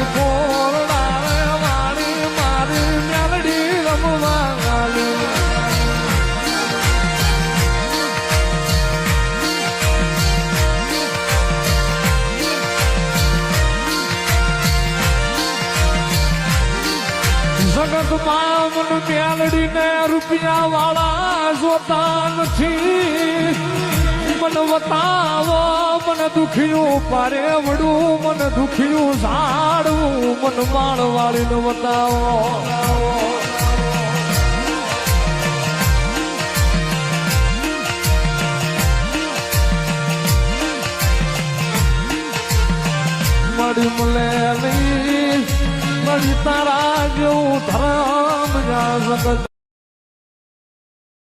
મારી પોરડા વાળી મારી મેલડી રમવા ગાલી જગતમાં મન મેલડીને રૂપિયા વાળા જોતા નથી મન વતાવો મન દુખિયું પારે વડું મન દુખિયું ઝાડવું મન માળ વાળીને વતાવો મળી મળેલી મળી તારા જેવું ધરમ જા જગત